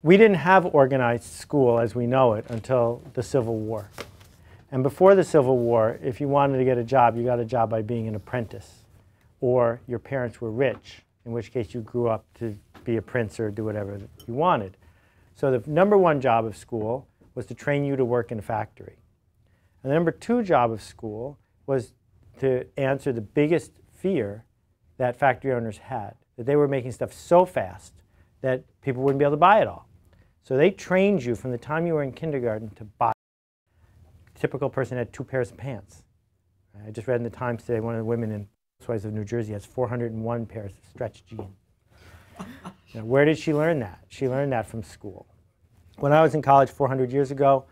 We didn't have organized school as we know it until the Civil War. And before the Civil War, if you wanted to get a job, you got a job by being an apprentice. Or your parents were rich, in which case you grew up to be a prince or do whatever you wanted. So the number one job of school was to train you to work in a factory. And the number two job of school was to answer the biggest fear that factory owners had, that they were making stuff so fast that people wouldn't be able to buy it all. So they trained you from the time you were in kindergarten to buy. A typical person had 2 pairs of pants. I just read in the Times today, one of the women in Housewives of New Jersey has 401 pairs of stretch jeans. Now, where did she learn that? She learned that from school. When I was in college 400 years ago,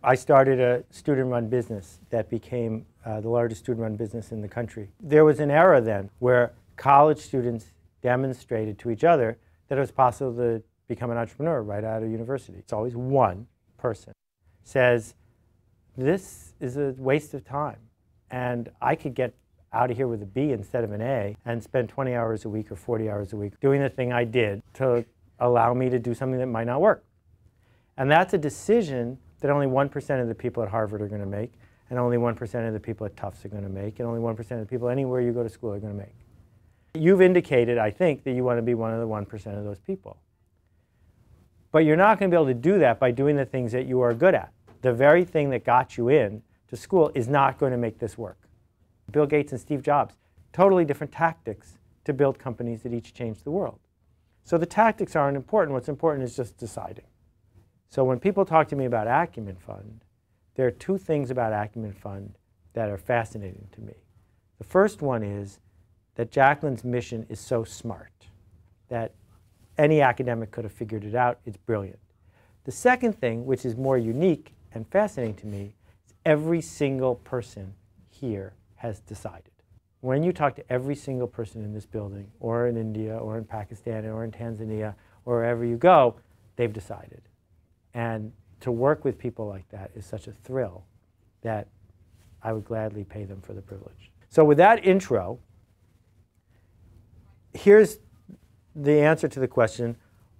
I started a student-run business that became the largest student-run business in the country. There was an era then where college students demonstrated to each other that it was possible to become an entrepreneur right out of university. It's always one person says, this is a waste of time, and I could get out of here with a B instead of an A and spend 20 hours a week or 40 hours a week doing the thing I did to allow me to do something that might not work. And that's a decision that only 1% of the people at Harvard are going to make, and only 1% of the people at Tufts are going to make, and only 1% of the people anywhere you go to school are going to make. You've indicated, I think, that you want to be one of the 1% of those people. But you're not going to be able to do that by doing the things that you are good at. The very thing that got you in to school is not going to make this work. Bill Gates and Steve Jobs, totally different tactics to build companies that each changed the world. So the tactics aren't important. What's important is just deciding. So when people talk to me about Acumen Fund, there are 2 things about Acumen Fund that are fascinating to me. The first one is that Jacqueline's mission is so smart that any academic could have figured it out. It's brilliant. The second thing, which is more unique and fascinating to me, is every single person here has decided. When you talk to every single person in this building, or in India, or in Pakistan, or in Tanzania, or wherever you go, they've decided. And to work with people like that is such a thrill that I would gladly pay them for the privilege. So with that intro, here's the answer to the question,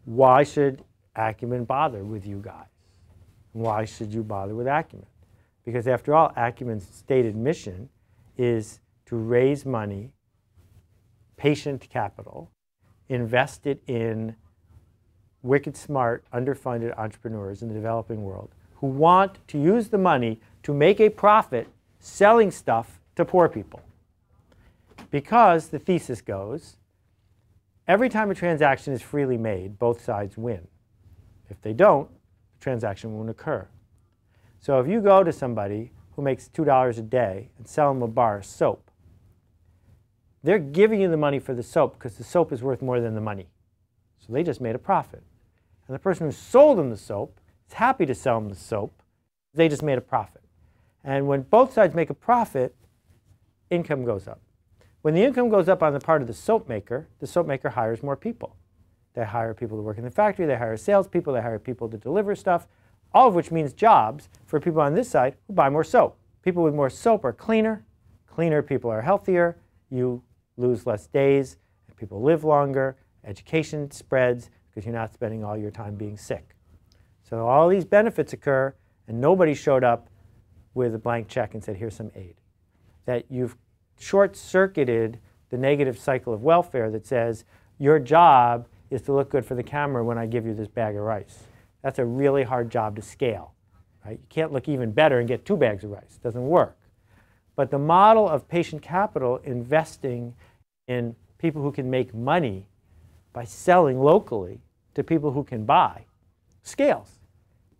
why should Acumen bother with you guys? Why should you bother with Acumen? Because after all, Acumen's stated mission is to raise money, patient capital, invest it in wicked smart, underfunded entrepreneurs in the developing world who want to use the money to make a profit selling stuff to poor people. Because the thesis goes, every time a transaction is freely made, both sides win. If they don't, the transaction won't occur. So if you go to somebody who makes $2 a day and sell them a bar of soap, they're giving you the money for the soap because the soap is worth more than the money. So they just made a profit. And the person who sold them the soap is happy to sell them the soap. They just made a profit. And when both sides make a profit, income goes up. When the income goes up on the part of the soap maker hires more people. They hire people to work in the factory, they hire salespeople, they hire people to deliver stuff, all of which means jobs for people on this side who buy more soap. People with more soap are cleaner. Cleaner people are healthier. You lose less days, and people live longer. Education spreads because you're not spending all your time being sick. So all these benefits occur, and nobody showed up with a blank check and said, here's some aid. That you've short-circuited the negative cycle of welfare that says your job is to look good for the camera when I give you this bag of rice. That's a really hard job to scale. Right? You can't look even better and get 2 bags of rice. It doesn't work. But the model of patient capital investing in people who can make money by selling locally to people who can buy scales.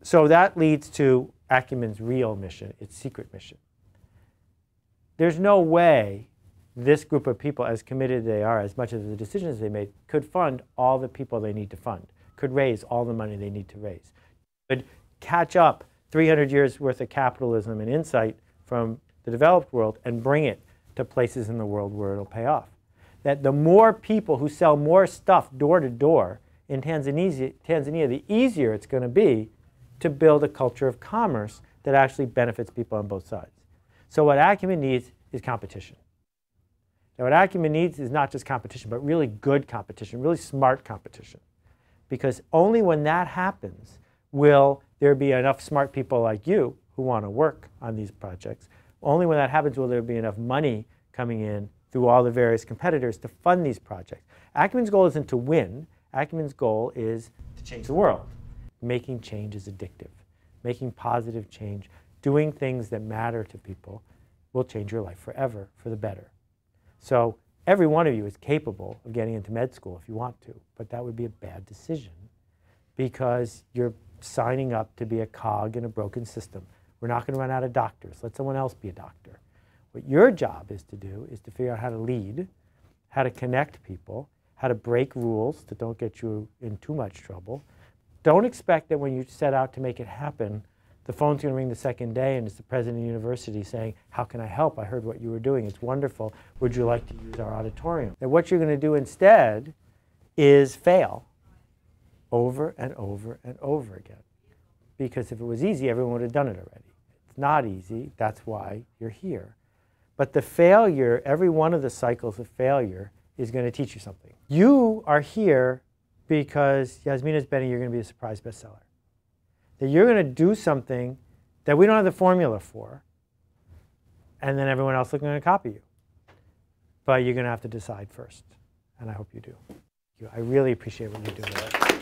So that leads to Acumen's real mission, its secret mission. There's no way this group of people, as committed they are, as much as the decisions they made, could fund all the people they need to fund, could raise all the money they need to raise, could catch up 300 years worth of capitalism and insight from the developed world and bring it to places in the world where it'll pay off. That the more people who sell more stuff door to door in Tanzania, the easier it's going to be to build a culture of commerce that actually benefits people on both sides. So what Acumen needs is competition. Now what Acumen needs is not just competition, but really good competition, really smart competition. because only when that happens will there be enough smart people like you who want to work on these projects. Only when that happens will there be enough money coming in through all the various competitors to fund these projects. Acumen's goal isn't to win. Acumen's goal is to change the world. Making change is addictive. Making positive change, doing things that matter to people will change your life forever for the better. So every one of you is capable of getting into med school if you want to, but that would be a bad decision because you're signing up to be a cog in a broken system. We're not going to run out of doctors. Let someone else be a doctor. What your job is to do is to figure out how to lead, how to connect people, how to break rules that don't get you in too much trouble. Don't expect that when you set out to make it happen, the phone's going to ring the second day and it's the president of the university saying, how can I help? I heard what you were doing. It's wonderful. Would you like to use our auditorium? And what you're going to do instead is fail over and over and over again. Because if it was easy, everyone would have done it already. It's not easy. That's why you're here. But the failure, every one of the cycles of failure is going to teach you something. You are here because Yasmina's betting you're going to be a surprise bestseller. That you're going to do something that we don't have the formula for, and then everyone else is going to copy you. But you're going to have to decide first, and I hope you do. I really appreciate what you're doing.